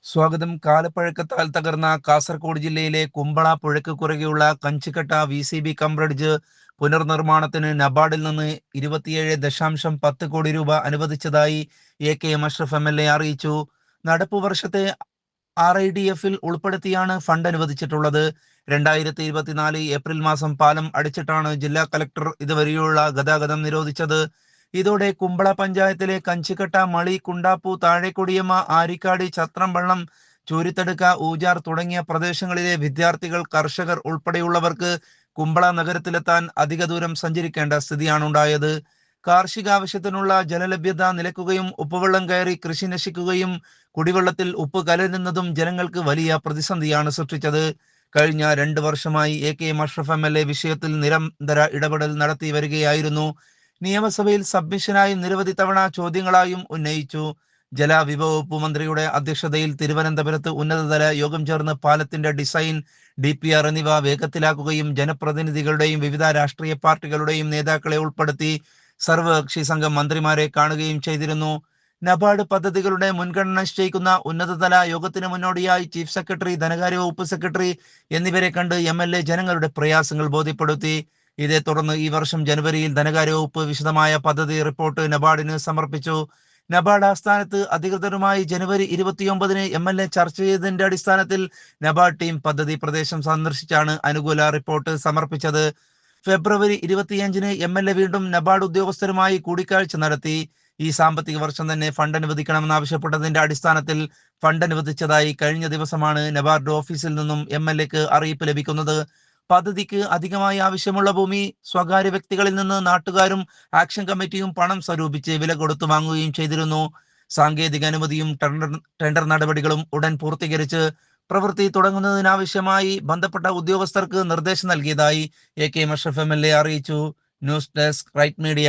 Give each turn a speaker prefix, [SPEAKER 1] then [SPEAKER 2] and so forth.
[SPEAKER 1] സ്വാഗതം. കാലപ്പഴക്കത്താൽ തകർന്ന കാസർഗോഡ് ജില്ലയിലെ കുമ്പള പുഴയ്ക്ക് കുറുകെയുള്ള കഞ്ചിക്കട്ട VCB ബ്രിഡ്ജ് പുനർനിർമ്മാണത്തിന് നബാർഡിൽ നിന്ന് 27.10 കോടി രൂപ അനുവദിച്ചതായി AK അഷ്റഫ് MLA അറിയിച്ചു. നടപ്പു വർഷത്തെ RIDF-ൽ ഉൾപ്പെടുത്തിയാണ് ഫണ്ട് അനുവദിച്ചിട്ടുള്ളത്. 2024 ഏപ്രിൽ മാസം പാലം അടിച്ചിട്ടാണ് ജില്ലാ കളക്ടർ ഇതുവരെയുള്ള ഗതാഗതം നിരോധിച്ചത്. ഇതോടെ കുമ്പള പഞ്ചായത്തിലെ കഞ്ചിക്കട്ട, മളി, കുണ്ടാപ്പു, താഴെക്കൊടിയമ്മ, ആരിക്കാടി, ചത്രംവള്ളം, ചൂരിത്തടുക്ക, ഊജാർ തുടങ്ങിയ പ്രദേശങ്ങളിലെ വിദ്യാർത്ഥികൾ, കർഷകർ ഉൾപ്പെടെയുള്ളവർക്ക് കുമ്പള നഗരത്തിലെത്താൻ അധിക ദൂരം സഞ്ചരിക്കേണ്ട സ്ഥിതിയാണുണ്ടായത്. കാർഷികാവശ്യത്തിനുള്ള ജലലഭ്യത നിലയ്ക്കുകയും ഉപ്പുവെള്ളം കയറി കൃഷി നശിക്കുകയും കുടിവെള്ളത്തിൽ ഉപ്പ് കലരുന്നതും ജനങ്ങൾക്ക് വലിയ പ്രതിസന്ധിയാണ് സൃഷ്ടിച്ചത്. കഴിഞ്ഞ 2 വർഷമായി AK അഷ്റഫ് MLA വിഷയത്തിൽ നിരന്തര ഇടപെടൽ നടത്തി വരികയായിരുന്നു. നിയമസഭയിൽ സബ്മിഷനായും നിരവധി തവണ ചോദ്യങ്ങളായും ഉന്നയിച്ചു. ജലവിഭവ വകുപ്പ് മന്ത്രിയുടെ അധ്യക്ഷതയിൽ തിരുവനന്തപുരത്ത് ഉന്നതതല യോഗം ചേർന്ന് പാലത്തിന്റെ ഡിസൈൻ, DPR എന്നിവ വേഗത്തിലാക്കുകയും ജനപ്രതിനിധികളുടെയും വിവിധ രാഷ്ട്രീയ പാർട്ടികളുടെയും നേതാക്കളെ ഉൾപ്പെടുത്തി സർവകക്ഷി സംഘം മന്ത്രിമാരെ കാണുകയും ചെയ്തിരുന്നു. നബാർഡ് പദ്ധതികളുടെ മുൻഗണന നിശ്ചയിക്കുന്ന ഉന്നതതല യോഗത്തിന് മുന്നോടിയായി ചീഫ് സെക്രട്ടറി, ധനകാര്യ വകുപ്പ് സെക്രട്ടറി എന്നിവരെ കണ്ട് MLA ജനങ്ങളുടെ പ്രയാസങ്ങൾ ബോധ്യപ്പെടുത്തി. ഇതേ തുടർന്ന് ഈ വർഷം ജനുവരിയിൽ ധനകാര്യ വകുപ്പ് വിശദമായ പദ്ധതി റിപ്പോർട്ട് നബാർഡിന് സമർപ്പിച്ചു. നബാർഡ് ആസ്ഥാനത്ത് അധികൃതരുമായി ജനുവരി 29-ന് MLA ചർച്ച ചെയ്തതിന്റെ അടിസ്ഥാനത്തിൽ നബാർഡ് ടീം പദ്ധതി പ്രദേശം സന്ദർശിച്ചാണ് അനുകൂല റിപ്പോർട്ട് സമർപ്പിച്ചത്. ഫെബ്രുവരി 25-ന് MLA വീണ്ടും നബാർഡ് ഉദ്യോഗസ്ഥരുമായി കൂടിക്കാഴ്ച നടത്തി. ഈ സാമ്പത്തിക വർഷം തന്നെ ഫണ്ട് അനുവദിക്കണമെന്നാവശ്യപ്പെട്ടതിന്റെ അടിസ്ഥാനത്തിൽ ഫണ്ട് അനുവദിച്ചതായി കഴിഞ്ഞ ദിവസമാണ് നബാർഡ് ഓഫീസിൽ നിന്നും MLAക്ക് അറിയിപ്പ് ലഭിക്കുന്നത്. പദ്ധതിക്ക് അധികമായി ആവശ്യമുള്ള ഭൂമി സ്വകാര്യ വ്യക്തികളിൽ നിന്ന് നാട്ടുകാരും ആക്ഷൻ കമ്മിറ്റിയും പണം സ്വരൂപിച്ച് വില കൊടുത്തു വാങ്ങുകയും ചെയ്തിരുന്നു. സാങ്കേതിക അനുമതിയും ടെൻഡർ നടപടികളും ഉടൻ പൂർത്തീകരിച്ച് പ്രവൃത്തി തുടങ്ങുന്നതിനാവശ്യമായി ബന്ധപ്പെട്ട ഉദ്യോഗസ്ഥർക്ക് നിർദ്ദേശം നൽകിയതായി AK അഷ്റഫ് MLA അറിയിച്ചു. News desk, Right media.